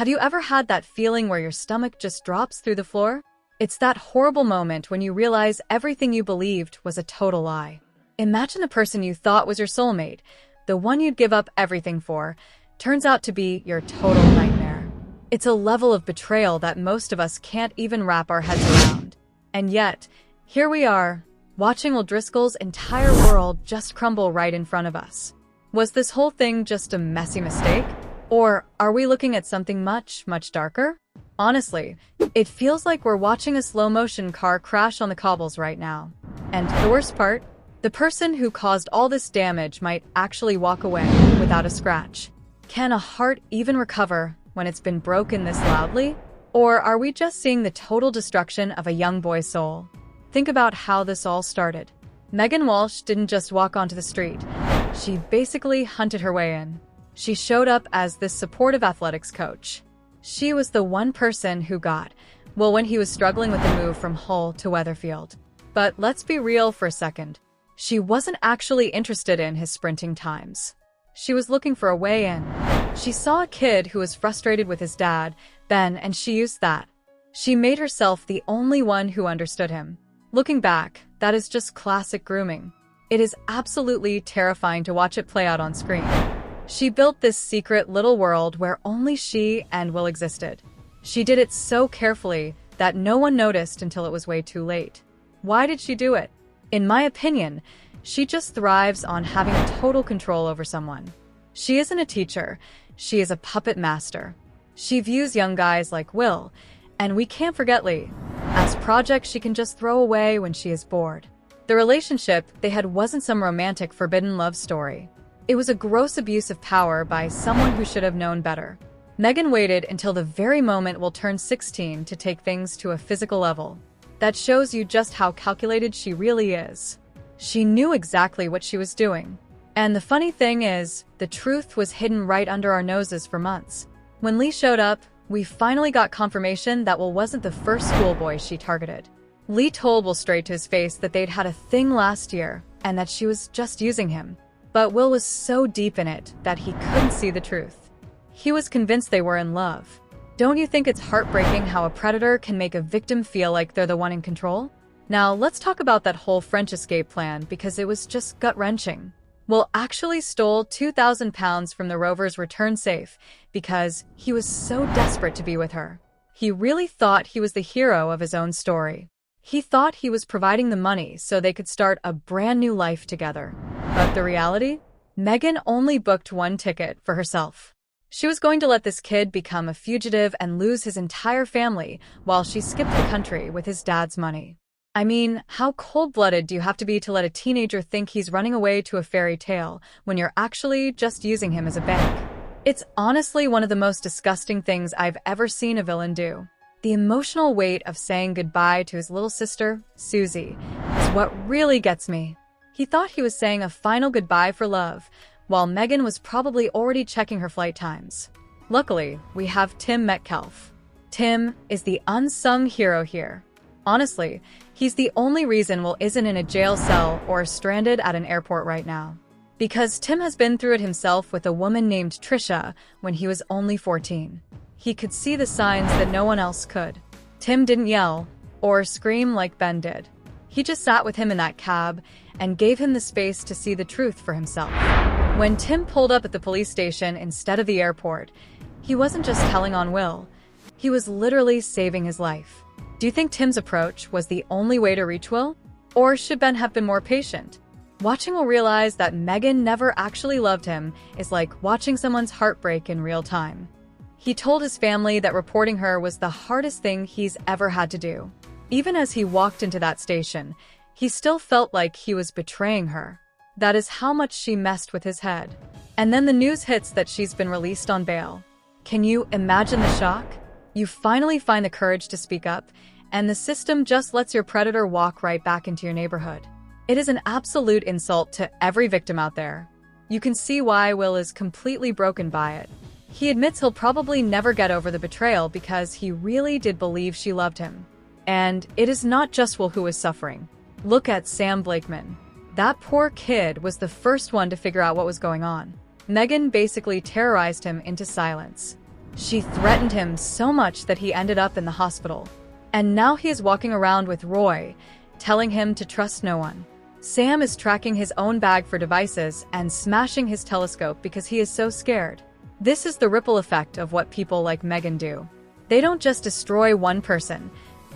Have you ever had that feeling where your stomach just drops through the floor? It's that horrible moment when you realize everything you believed was a total lie. Imagine the person you thought was your soulmate, the one you'd give up everything for, turns out to be your total nightmare. It's a level of betrayal that most of us can't even wrap our heads around. And yet, here we are, watching O'Driscoll's entire world just crumble right in front of us. Was this whole thing just a messy mistake? Or are we looking at something much, much darker? Honestly, it feels like we're watching a slow-motion car crash on the cobbles right now. And the worst part? The person who caused all this damage might actually walk away without a scratch. Can a heart even recover when it's been broken this loudly? Or are we just seeing the total destruction of a young boy's soul? Think about how this all started. Megan Walsh didn't just walk onto the street. She basically hunted her way in. She showed up as this supportive athletics coach. She was the one person who got, well, when he was struggling with the move from Hull to Weatherfield. But let's be real for a second. She wasn't actually interested in his sprinting times. She was looking for a way in. She saw a kid who was frustrated with his dad, Ben, and she used that. She made herself the only one who understood him. Looking back, that is just classic grooming. It is absolutely terrifying to watch it play out on screen. She built this secret little world where only she and Will existed. She did it so carefully that no one noticed until it was way too late. Why did she do it? In my opinion, she just thrives on having total control over someone. She isn't a teacher, she is a puppet master. She views young guys like Will, and we can't forget Lee, as projects she can just throw away when she is bored. The relationship they had wasn't some romantic forbidden love story. It was a gross abuse of power by someone who should have known better. Megan waited until the very moment Will turned 16 to take things to a physical level. That shows you just how calculated she really is. She knew exactly what she was doing. And the funny thing is, the truth was hidden right under our noses for months. When Lee showed up, we finally got confirmation that Will wasn't the first schoolboy she targeted. Lee told Will straight to his face that they'd had a thing last year, and that she was just using him. But Will was so deep in it that he couldn't see the truth. He was convinced they were in love. Don't you think it's heartbreaking how a predator can make a victim feel like they're the one in control? Now, let's talk about that whole French escape plan because it was just gut-wrenching. Will actually stole £2,000 from the rover's return safe because he was so desperate to be with her. He really thought he was the hero of his own story. He thought he was providing the money so they could start a brand new life together. But the reality? Megan only booked one ticket for herself. She was going to let this kid become a fugitive and lose his entire family while she skipped the country with his dad's money. I mean, how cold-blooded do you have to be to let a teenager think he's running away to a fairy tale when you're actually just using him as a bank? It's honestly one of the most disgusting things I've ever seen a villain do. The emotional weight of saying goodbye to his little sister, Susie, is what really gets me. He thought he was saying a final goodbye for love, while Megan was probably already checking her flight times. Luckily, we have Tim Metcalf. Tim is the unsung hero here. Honestly, he's the only reason Will isn't in a jail cell or stranded at an airport right now. Because Tim has been through it himself with a woman named Trisha when he was only 14. He could see the signs that no one else could. Tim didn't yell or scream like Ben did. He just sat with him in that cab and gave him the space to see the truth for himself. When Tim pulled up at the police station instead of the airport, he wasn't just telling on Will. He was literally saving his life. Do you think Tim's approach was the only way to reach Will? Or should Ben have been more patient? Watching Will realize that Megan never actually loved him is like watching someone's heartbreak in real time. He told his family that reporting her was the hardest thing he's ever had to do. Even as he walked into that station, he still felt like he was betraying her. That is how much she messed with his head. And then the news hits that she's been released on bail. Can you imagine the shock? You finally find the courage to speak up, and the system just lets your predator walk right back into your neighborhood. It is an absolute insult to every victim out there. You can see why Will is completely broken by it. He admits he'll probably never get over the betrayal because he really did believe she loved him. And it is not just Will who is suffering. Look at Sam Blakeman. That poor kid was the first one to figure out what was going on. Megan basically terrorized him into silence. She threatened him so much that he ended up in the hospital. And now he is walking around with Roy, telling him to trust no one. Sam is tracking his own bag for devices and smashing his telescope because he is so scared. This is the ripple effect of what people like Megan do. They don't just destroy one person,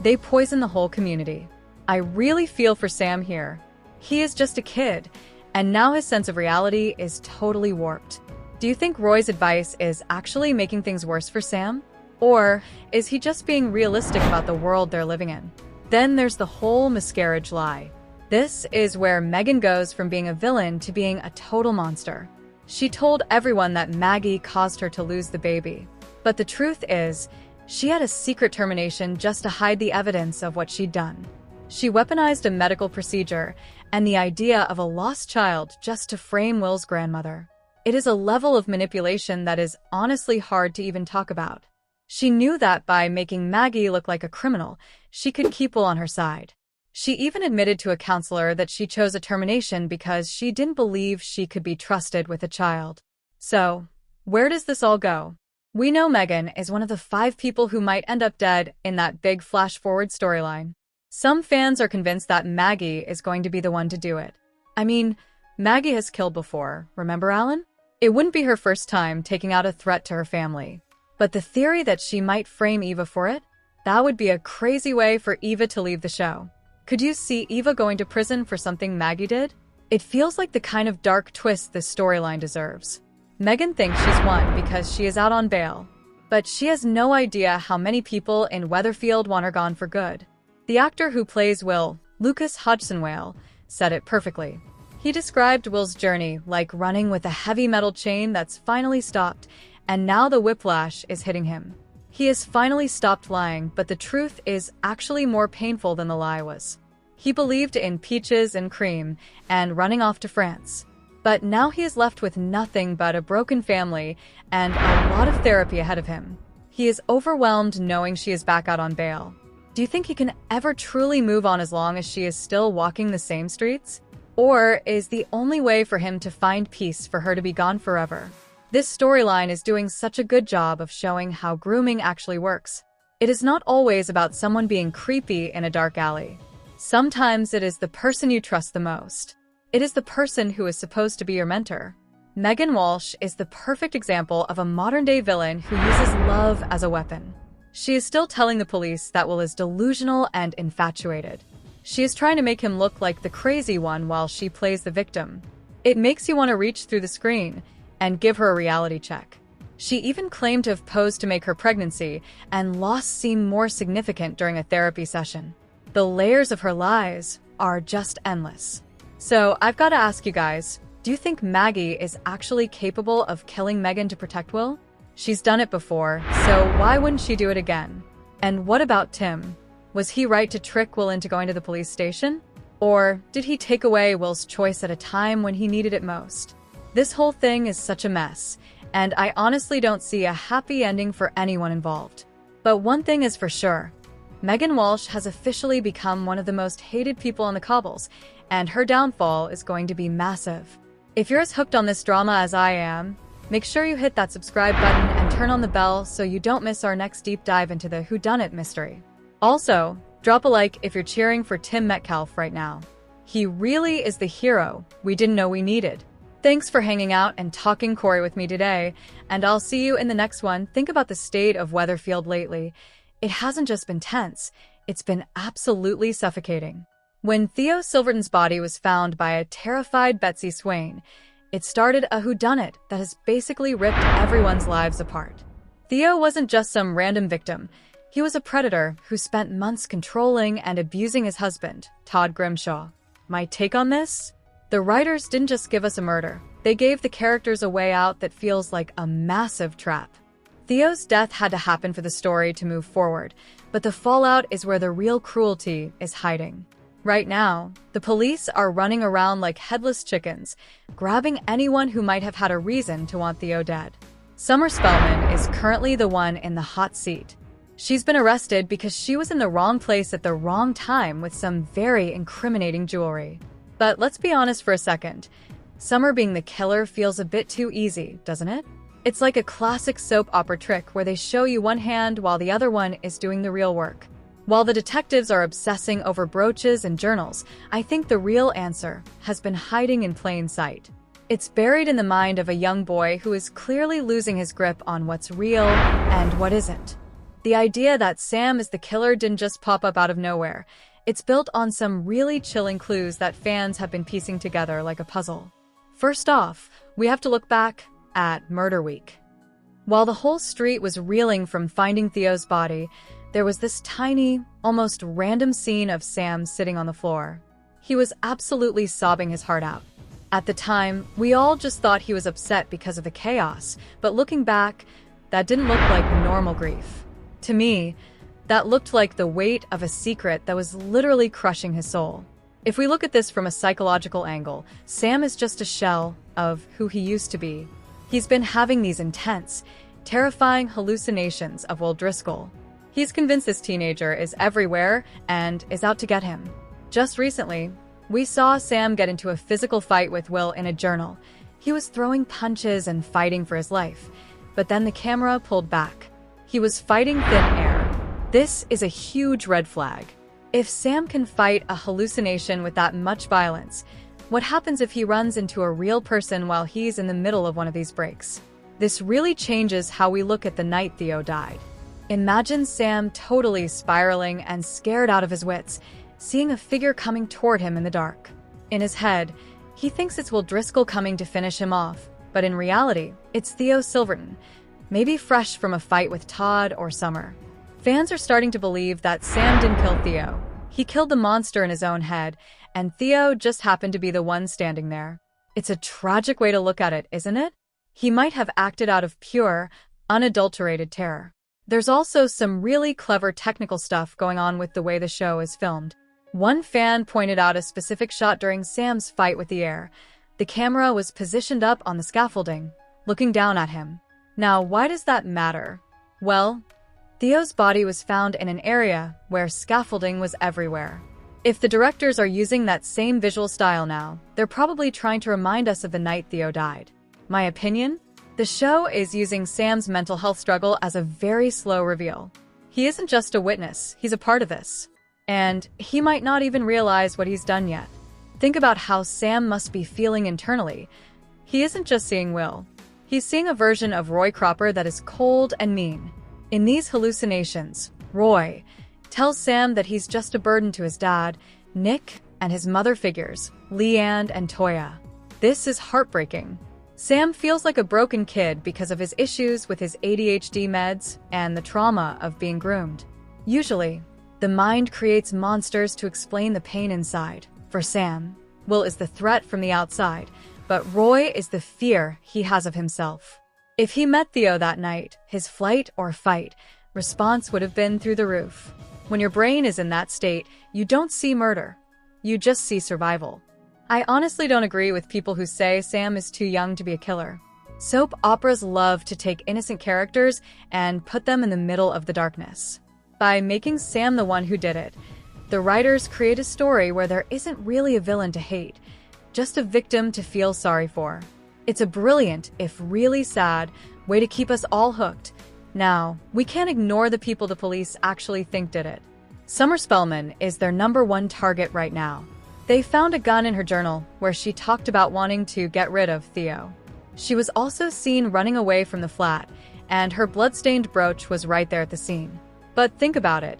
they poison the whole community. I really feel for Sam here. He is just a kid, and now his sense of reality is totally warped. Do you think Roy's advice is actually making things worse for Sam? Or is he just being realistic about the world they're living in? Then there's the whole miscarriage lie. This is where Megan goes from being a villain to being a total monster. She told everyone that Maggie caused her to lose the baby. But the truth is, she had a secret termination just to hide the evidence of what she'd done. She weaponized a medical procedure and the idea of a lost child just to frame Will's grandmother. It is a level of manipulation that is honestly hard to even talk about. She knew that by making Maggie look like a criminal, she could keep Will on her side. She even admitted to a counselor that she chose a termination because she didn't believe she could be trusted with a child. So, where does this all go? We know Megan is one of the 5 people who might end up dead in that big flash-forward storyline. Some fans are convinced that Maggie is going to be the one to do it. I mean, Maggie has killed before, remember Alan? It wouldn't be her first time taking out a threat to her family. But the theory that she might frame Eva for it? That would be a crazy way for Eva to leave the show. Could you see Eva going to prison for something Maggie did? It feels like the kind of dark twist this storyline deserves. Megan thinks she's won because she is out on bail. But she has no idea how many people in Weatherfield want her gone for good. The actor who plays Will, Lucas Hodgson-Wale, said it perfectly. He described Will's journey like running with a heavy metal chain that's finally stopped, and now the whiplash is hitting him. He has finally stopped lying, but the truth is actually more painful than the lie was. He believed in peaches and cream and running off to France. But now he is left with nothing but a broken family and a lot of therapy ahead of him. He is overwhelmed knowing she is back out on bail. Do you think he can ever truly move on as long as she is still walking the same streets? Or is the only way for him to find peace for her to be gone forever? This storyline is doing such a good job of showing how grooming actually works. It is not always about someone being creepy in a dark alley. Sometimes it is the person you trust the most. It is the person who is supposed to be your mentor. Megan Walsh is the perfect example of a modern-day villain who uses love as a weapon. She is still telling the police that Will is delusional and infatuated. She is trying to make him look like the crazy one while she plays the victim. It makes you want to reach through the screen and give her a reality check. She even claimed to have posed to make her pregnancy, and loss seemed more significant during a therapy session. The layers of her lies are just endless. So I've got to ask you guys, do you think Maggie is actually capable of killing Megan to protect Will? She's done it before, so why wouldn't she do it again? And what about Tim? Was he right to trick Will into going to the police station? Or did he take away Will's choice at a time when he needed it most? This whole thing is such a mess, and I honestly don't see a happy ending for anyone involved. But one thing is for sure, Megan Walsh has officially become one of the most hated people on the cobbles, and her downfall is going to be massive. If you're as hooked on this drama as I am, make sure you hit that subscribe button and turn on the bell so you don't miss our next deep dive into the whodunit mystery. Also, drop a like if you're cheering for Tim Metcalfe right now. He really is the hero we didn't know we needed. Thanks for hanging out and talking Corey with me today, and I'll see you in the next one. Think about the state of Weatherfield lately. It hasn't just been tense, it's been absolutely suffocating. When Theo Silverton's body was found by a terrified Betsy Swain, it started a whodunit that has basically ripped everyone's lives apart. Theo wasn't just some random victim. He was a predator who spent months controlling and abusing his husband, Todd Grimshaw. My take on this? The writers didn't just give us a murder. They gave the characters a way out that feels like a massive trap. Theo's death had to happen for the story to move forward, but the fallout is where the real cruelty is hiding. Right now, the police are running around like headless chickens, grabbing anyone who might have had a reason to want Theo dead. Summer Spellman is currently the one in the hot seat. She's been arrested because she was in the wrong place at the wrong time with some very incriminating jewelry. But let's be honest for a second. Summer being the killer feels a bit too easy, doesn't it? It's like a classic soap opera trick where they show you one hand while the other one is doing the real work. While the detectives are obsessing over brooches and journals, I think the real answer has been hiding in plain sight. It's buried in the mind of a young boy who is clearly losing his grip on what's real and what isn't. The idea that Sam is the killer didn't just pop up out of nowhere. It's built on some really chilling clues that fans have been piecing together like a puzzle. First off, we have to look back at Murder Week. While the whole street was reeling from finding Theo's body, there was this tiny, almost random scene of Sam sitting on the floor. He was absolutely sobbing his heart out. At the time, we all just thought he was upset because of the chaos, but looking back, that didn't look like normal grief. To me, that looked like the weight of a secret that was literally crushing his soul. If we look at this from a psychological angle, Sam is just a shell of who he used to be. He's been having these intense, terrifying hallucinations of Will Driscoll. He's convinced this teenager is everywhere and is out to get him. Just recently, we saw Sam get into a physical fight with Will in a journal. He was throwing punches and fighting for his life, but then the camera pulled back. He was fighting thin air. This is a huge red flag. If Sam can fight a hallucination with that much violence, what happens if he runs into a real person while he's in the middle of one of these breaks? This really changes how we look at the night Theo died. Imagine Sam totally spiraling and scared out of his wits, seeing a figure coming toward him in the dark. In his head, he thinks it's Will Driscoll coming to finish him off, but in reality, it's Theo Silverton, maybe fresh from a fight with Todd or Summer. Fans are starting to believe that Sam didn't kill Theo. He killed the monster in his own head, and Theo just happened to be the one standing there. It's a tragic way to look at it, isn't it? He might have acted out of pure, unadulterated terror. There's also some really clever technical stuff going on with the way the show is filmed. One fan pointed out a specific shot during Sam's fight with the air. The camera was positioned up on the scaffolding, looking down at him. Now, why does that matter? Well, Theo's body was found in an area where scaffolding was everywhere. If the directors are using that same visual style now, they're probably trying to remind us of the night Theo died. My opinion? The show is using Sam's mental health struggle as a very slow reveal. He isn't just a witness, he's a part of this. And he might not even realize what he's done yet. Think about how Sam must be feeling internally. He isn't just seeing Will. He's seeing a version of Roy Cropper that is cold and mean. In these hallucinations, Roy tells Sam that he's just a burden to his dad, Nick, and his mother figures, Leanne and Toya. This is heartbreaking. Sam feels like a broken kid because of his issues with his ADHD meds and the trauma of being groomed. Usually, the mind creates monsters to explain the pain inside. For Sam, Will is the threat from the outside, but Roy is the fear he has of himself. If he met Theo that night, his flight or fight response would have been through the roof. When your brain is in that state, you don't see murder. You just see survival. I honestly don't agree with people who say Sam is too young to be a killer. Soap operas love to take innocent characters and put them in the middle of the darkness. By making Sam the one who did it, the writers create a story where there isn't really a villain to hate, just a victim to feel sorry for. It's a brilliant, if really sad, way to keep us all hooked. Now, we can't ignore the people the police actually think did it. Summer Spellman is their #1 target right now. They found a gun in her journal where she talked about wanting to get rid of Theo. She was also seen running away from the flat, and her blood-stained brooch was right there at the scene. But think about it.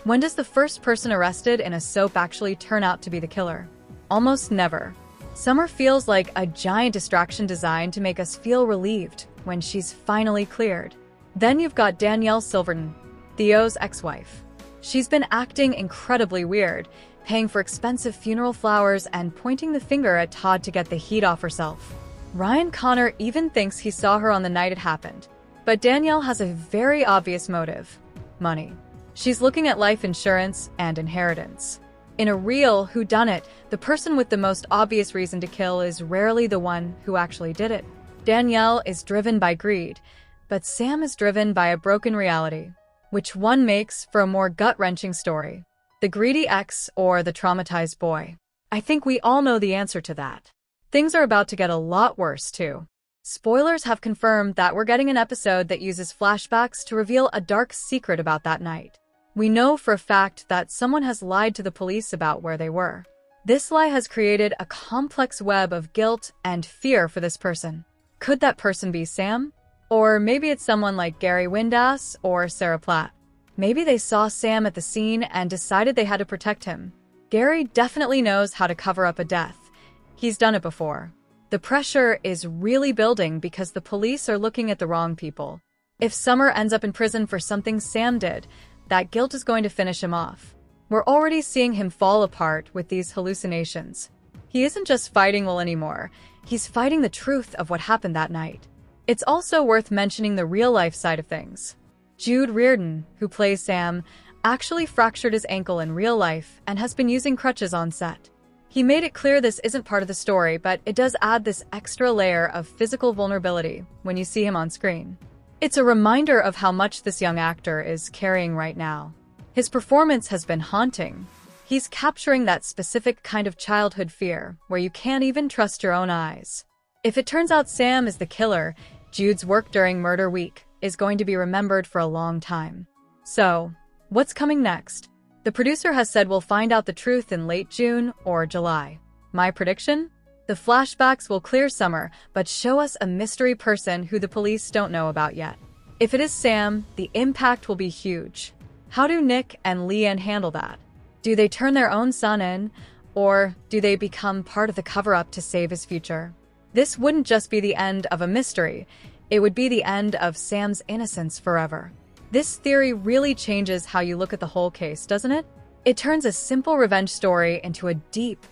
When does the first person arrested in a soap actually turn out to be the killer? Almost never. Summer feels like a giant distraction designed to make us feel relieved when she's finally cleared. Then you've got Danielle Silverton, Theo's ex-wife. She's been acting incredibly weird, paying for expensive funeral flowers and pointing the finger at Todd to get the heat off herself. Ryan Connor even thinks he saw her on the night it happened. But Danielle has a very obvious motive: money. She's looking at life insurance and inheritance. In a real whodunit, the person with the most obvious reason to kill is rarely the one who actually did it. Danielle is driven by greed, but Sam is driven by a broken reality. Which one makes for a more gut-wrenching story? The greedy ex or the traumatized boy? I think we all know the answer to that. Things are about to get a lot worse, too. Spoilers have confirmed that we're getting an episode that uses flashbacks to reveal a dark secret about that night. We know for a fact that someone has lied to the police about where they were. This lie has created a complex web of guilt and fear for this person. Could that person be Sam? Or maybe it's someone like Gary Windass or Sarah Platt. Maybe they saw Sam at the scene and decided they had to protect him. Gary definitely knows how to cover up a death. He's done it before. The pressure is really building because the police are looking at the wrong people. If Summer ends up in prison for something Sam did, that guilt is going to finish him off. We're already seeing him fall apart with these hallucinations. He isn't just fighting Will anymore, he's fighting the truth of what happened that night. It's also worth mentioning the real-life side of things. Jude Reardon, who plays Sam, actually fractured his ankle in real life and has been using crutches on set. He made it clear this isn't part of the story, but it does add this extra layer of physical vulnerability when you see him on screen. It's a reminder of how much this young actor is carrying right now. His performance has been haunting. He's capturing that specific kind of childhood fear where you can't even trust your own eyes. If it turns out Sam is the killer, Jude's work during Murder Week is going to be remembered for a long time. So, what's coming next? The producer has said we'll find out the truth in late June or July. My prediction? The flashbacks will clear Summer, but show us a mystery person who the police don't know about yet. If it is Sam, the impact will be huge. How do Nick and Leanne handle that? Do they turn their own son in, or do they become part of the cover-up to save his future? This wouldn't just be the end of a mystery, it would be the end of Sam's innocence forever. This theory really changes how you look at the whole case, doesn't it? It turns a simple revenge story into a deep,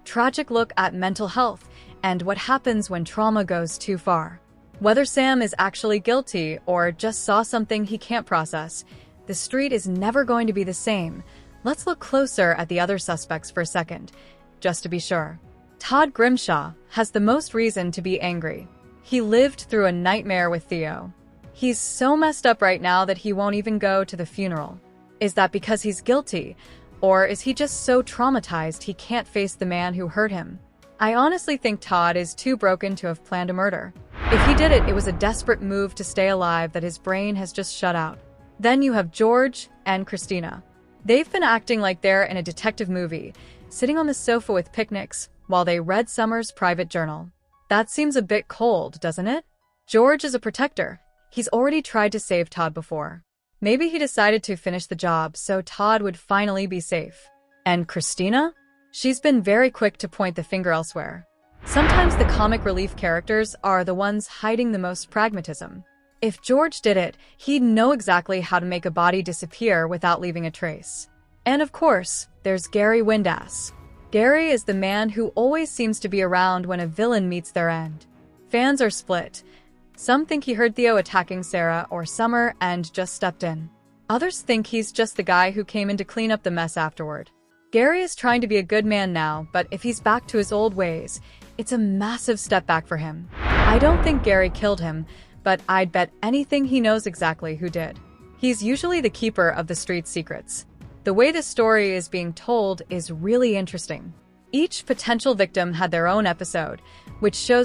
tragic look at mental health and what happens when trauma goes too far. Whether Sam is actually guilty or just saw something he can't process, the street is never going to be the same. Let's look closer at the other suspects for a second, just to be sure. Todd Grimshaw has the most reason to be angry. He lived through a nightmare with Theo. He's so messed up right now that he won't even go to the funeral. Is that because he's guilty? Or is he just so traumatized he can't face the man who hurt him? I honestly think Todd is too broken to have planned a murder. If he did it, it was a desperate move to stay alive that his brain has just shut out. Then you have George and Christina. They've been acting like they're in a detective movie, sitting on the sofa with picnics while they read Summer's private journal. That seems a bit cold, doesn't it? George is a protector. He's already tried to save Todd before. Maybe he decided to finish the job so Todd would finally be safe. And Christina? She's been very quick to point the finger elsewhere. Sometimes the comic relief characters are the ones hiding the most pragmatism. If George did it, he'd know exactly how to make a body disappear without leaving a trace. And of course, there's Gary Windass. Gary is the man who always seems to be around when a villain meets their end. Fans are split. Some think he heard Theo attacking Sarah or Summer and just stepped in. Others think he's just the guy who came in to clean up the mess afterward. Gary is trying to be a good man now, but if he's back to his old ways, it's a massive step back for him. I don't think Gary killed him, but I'd bet anything he knows exactly who did. He's usually the keeper of the street's secrets. The way this story is being told is really interesting. Each potential victim had their own episode, which shows